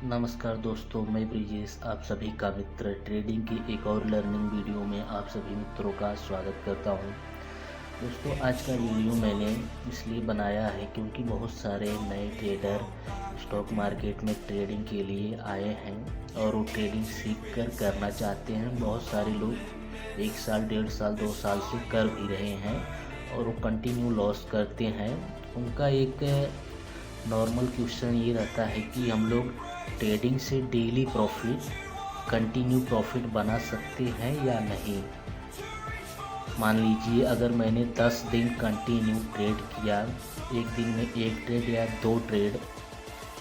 नमस्कार दोस्तों, मैं ब्रिजेश आप सभी का मित्र ट्रेडिंग की एक और लर्निंग वीडियो में आप सभी मित्रों का स्वागत करता हूं। दोस्तों, आज का वीडियो मैंने इसलिए बनाया है क्योंकि बहुत सारे नए ट्रेडर स्टॉक मार्केट में ट्रेडिंग के लिए आए हैं और वो ट्रेडिंग सीख कर करना चाहते हैं। बहुत सारे लोग 1 साल, 1.5 साल, 2 साल से कर भी रहे हैं और वो कंटिन्यू लॉस करते हैं। उनका एक नॉर्मल क्वेश्चन ये रहता है कि हम लोग ट्रेडिंग से डेली प्रॉफिट, कंटिन्यू प्रॉफिट बना सकते हैं या नहीं। मान लीजिए अगर मैंने 10 दिन कंटिन्यू ट्रेड किया, एक दिन में एक ट्रेड या 2 ट्रेड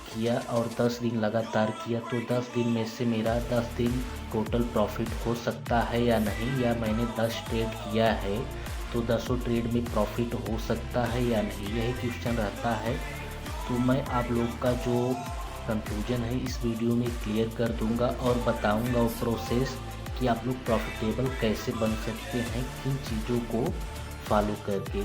किया और 10 दिन लगातार किया, तो 10 दिन में से मेरा 10 दिन टोटल प्रॉफिट हो सकता है या नहीं। या मैंने 10 ट्रेड किया है तो 10 ट्रेड में प्रॉफिट हो सकता है या नहीं, यही क्वेश्चन रहता है। तो मैं आप लोग का जो कंफ्यूजन है इस वीडियो में क्लियर कर दूंगा और बताऊंगा वो प्रोसेस कि आप लोग प्रॉफिटेबल कैसे बन सकते हैं, किन चीज़ों को फॉलो करके।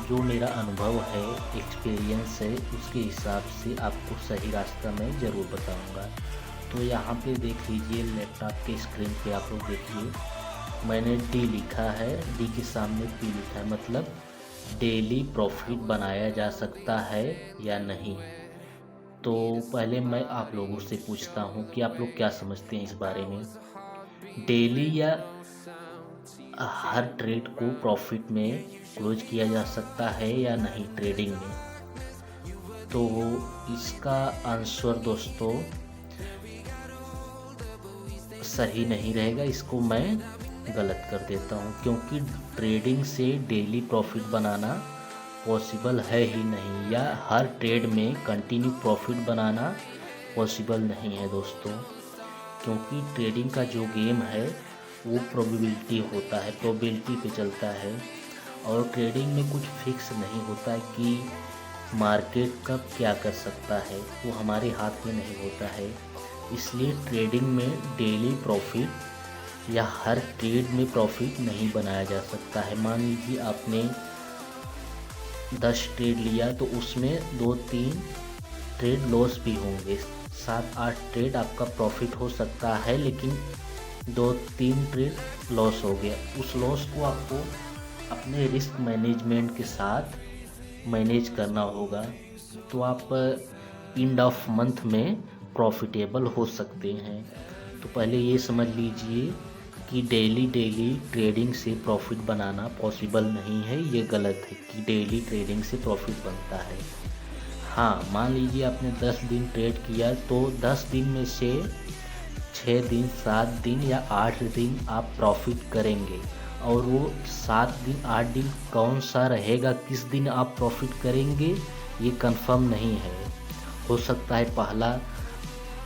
जो मेरा अनुभव है, एक्सपीरियंस है, उसके हिसाब से आपको सही रास्ता मैं ज़रूर बताऊंगा। तो यहाँ पे देख लीजिए, लैपटॉप के स्क्रीन पे आप लोग देखिए, मैंने डी लिखा है, डी के सामने पी लिखा है, मतलब डेली प्रॉफिट बनाया जा सकता है या नहीं। तो पहले मैं आप लोगों से पूछता हूँ कि आप लोग क्या समझते हैं इस बारे में। डेली या हर ट्रेड को प्रॉफिट में क्लोज किया जा सकता है या नहीं ट्रेडिंग में। तो इसका आंसर दोस्तों सही नहीं रहेगा, इसको मैं गलत कर देता हूँ, क्योंकि ट्रेडिंग से डेली प्रॉफिट बनाना पॉसिबल है ही नहीं, या हर ट्रेड में कंटिन्यू प्रॉफिट बनाना पॉसिबल नहीं है दोस्तों। क्योंकि ट्रेडिंग का जो गेम है वो प्रोबेबिलिटी होता है, प्रोबेबिलिटी पे चलता है और ट्रेडिंग में कुछ फिक्स नहीं होता है कि मार्केट कब क्या कर सकता है, वो हमारे हाथ में नहीं होता है। इसलिए ट्रेडिंग में डेली प्रॉफिट या हर ट्रेड में प्रॉफिट नहीं बनाया जा सकता है। मान लीजिए आपने 10 ट्रेड लिया तो उसमें 2-3 ट्रेड लॉस भी होंगे, 7-8 ट्रेड आपका प्रॉफिट हो सकता है, लेकिन 2-3 ट्रेड लॉस हो गया। उस लॉस को आपको अपने रिस्क मैनेजमेंट के साथ मैनेज करना होगा, तो आप एंड ऑफ मंथ में प्रॉफिटेबल हो सकते हैं। तो पहले ये समझ लीजिए कि डेली ट्रेडिंग से प्रॉफिट बनाना पॉसिबल नहीं है, ये गलत है कि डेली ट्रेडिंग से प्रॉफिट बनता है। हाँ, मान लीजिए आपने 10 दिन ट्रेड किया तो 10 दिन में से 6 दिन, 7 दिन या 8 दिन आप प्रॉफिट करेंगे, और वो 7 दिन 8 दिन कौन सा रहेगा, किस दिन आप प्रॉफिट करेंगे, ये कंफर्म नहीं है। हो सकता है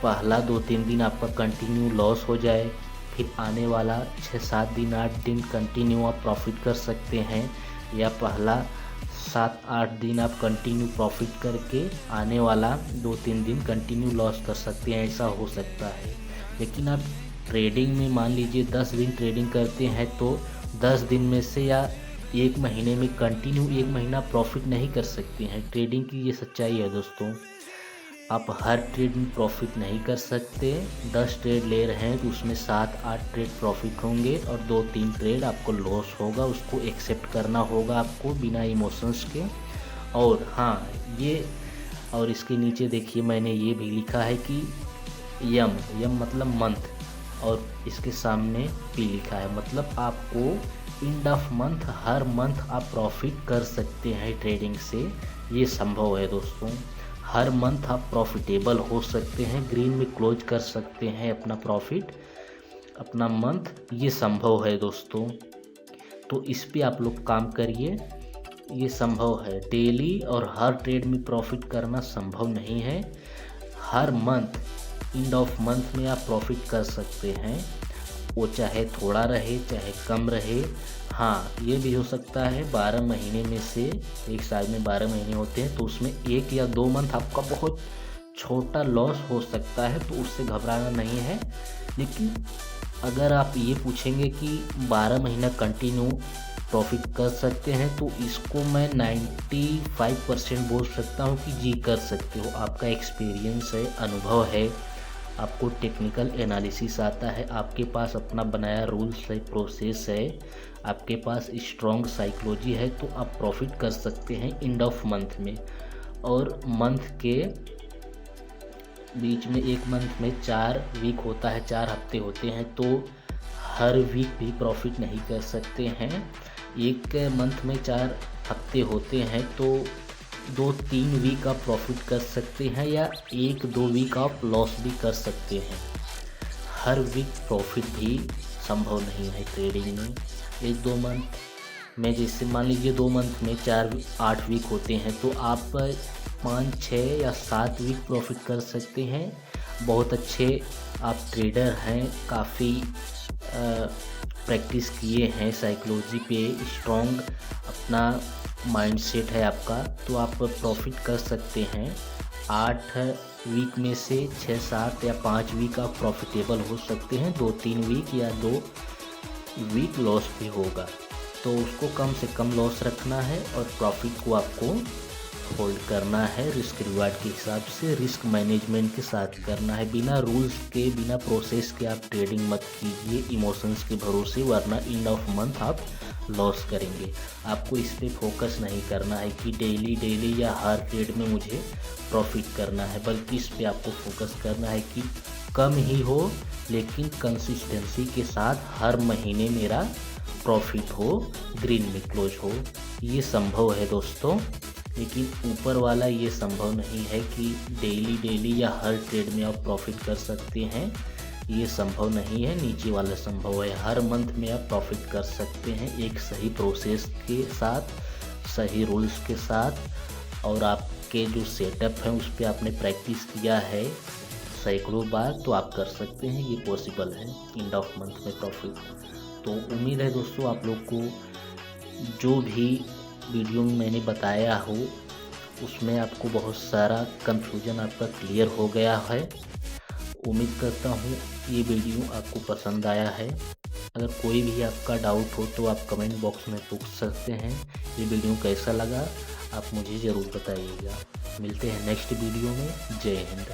पहला 2-3 दिन आपका कंटिन्यू लॉस हो जाए, फिर आने वाला 6-7 दिन 8 दिन कंटिन्यू आप प्रॉफिट कर सकते हैं, या पहला 7-8 दिन आप कंटिन्यू प्रॉफिट करके आने वाला 2-3 दिन कंटिन्यू लॉस कर सकते हैं, ऐसा हो सकता है। लेकिन आप ट्रेडिंग में मान लीजिए 10 दिन ट्रेडिंग करते हैं तो 10 दिन में से या 1 महीने में कंटिन्यू 1 महीना प्रॉफिट नहीं कर सकते हैं। ट्रेडिंग की ये सच्चाई है दोस्तों। आप हर ट्रेड में प्रॉफिट नहीं कर सकते। 10 ट्रेड ले रहे हैं तो उसमें 7-8 ट्रेड प्रॉफिट होंगे और 2-3 ट्रेड आपको लॉस होगा, उसको एक्सेप्ट करना होगा आपको बिना इमोशंस के। और हाँ, ये और इसके नीचे देखिए मैंने ये भी लिखा है कि यम मतलब मंथ, और इसके सामने पी लिखा है, मतलब आपको end of month, her month आप प्रॉफिट कर सकते हैं ट्रेडिंग से। ये संभव है दोस्तों, हर मंथ आप प्रॉफिटेबल हो सकते हैं, ग्रीन में क्लोज कर सकते हैं अपना प्रॉफिट, अपना मंथ, ये संभव है दोस्तों। तो इस पे आप लोग काम करिए, ये संभव है। डेली और हर ट्रेड में प्रॉफिट करना संभव नहीं है। हर मंथ, एंड ऑफ मंथ में आप प्रॉफिट कर सकते हैं, वो चाहे थोड़ा रहे चाहे कम रहे। हाँ, ये भी हो सकता है 12 महीने में से, एक साल में 12 महीने होते हैं, तो उसमें 1 या 2 मंथ आपका बहुत छोटा लॉस हो सकता है, तो उससे घबराना नहीं है। लेकिन अगर आप ये पूछेंगे कि 12 महीना कंटिन्यू प्रॉफिट कर सकते हैं, तो इसको मैं 95% बोल सकता हूँ कि जी कर सकते हो। आपका एक्सपीरियंस है, अनुभव है, आपको टेक्निकल एनालिसिस आता है, आपके पास अपना बनाया रूल्स है, प्रोसेस है, आपके पास स्ट्रॉन्ग साइकोलॉजी है, तो आप प्रॉफिट कर सकते हैं एंड ऑफ मंथ में। और मंथ के बीच में, एक मंथ में 4 वीक होता है, 4 हफ्ते होते हैं, तो हर वीक भी प्रॉफिट नहीं कर सकते हैं। एक मंथ में 4 हफ्ते होते हैं, तो 2-3 वीक आप प्रॉफिट कर सकते हैं, या 1-2 वीक आप लॉस भी कर सकते हैं। हर वीक प्रॉफिट भी संभव नहीं है ट्रेडिंग में। 1-2 मंथ में, जैसे मान लीजिए 2 मंथ में 8 वीक होते हैं, तो आप 5-6 या 7 वीक प्रॉफिट कर सकते हैं। बहुत अच्छे आप ट्रेडर हैं, काफ़ी प्रैक्टिस किए हैं, साइकोलॉजी पे स्ट्रॉन्ग अपना माइंडसेट है आपका, तो आप प्रॉफिट कर सकते हैं। 8 वीक में से 6-7 या 5 वीक आप प्रॉफिटेबल हो सकते हैं, 2-3 वीक या 2 वीक लॉस भी होगा, तो उसको कम से कम लॉस रखना है और प्रॉफिट को आपको होल्ड करना है। रिस्क रिवार्ड के हिसाब से, रिस्क मैनेजमेंट के साथ करना है। बिना रूल्स के, बिना प्रोसेस के आप ट्रेडिंग मत कीजिए इमोशंस के भरोसे, वरना एंड ऑफ मंथ आप लॉस करेंगे। आपको इस पर फोकस नहीं करना है कि डेली या हर ट्रेड में मुझे प्रॉफिट करना है, बल्कि इस पर आपको फोकस करना है कि कम ही हो, लेकिन कंसिस्टेंसी के साथ हर महीने मेरा प्रॉफिट हो, ग्रीन में क्लोज हो। ये संभव है दोस्तों, लेकिन ऊपर वाला ये संभव नहीं है कि डेली या हर ट्रेड में आप प्रॉफिट कर सकते हैं, ये संभव नहीं है। नीचे वाला संभव है, हर मंथ में आप प्रॉफिट कर सकते हैं, एक सही प्रोसेस के साथ, सही रूल्स के साथ, और आपके जो सेटअप है उस पर आपने प्रैक्टिस किया है सैकड़ों बार, तो आप कर सकते हैं। ये पॉसिबल है एंड ऑफ मंथ में प्रॉफिट। तो उम्मीद है दोस्तों आप लोग को जो भी वीडियो में मैंने बताया हो उसमें आपको बहुत सारा कंफ्यूजन आपका क्लियर हो गया है। उम्मीद करता हूँ ये वीडियो आपको पसंद आया है। अगर कोई भी आपका डाउट हो तो आप कमेंट बॉक्स में पूछ सकते हैं। ये वीडियो कैसा लगा आप मुझे ज़रूर बताइएगा। मिलते हैं नेक्स्ट वीडियो में। जय हिंद।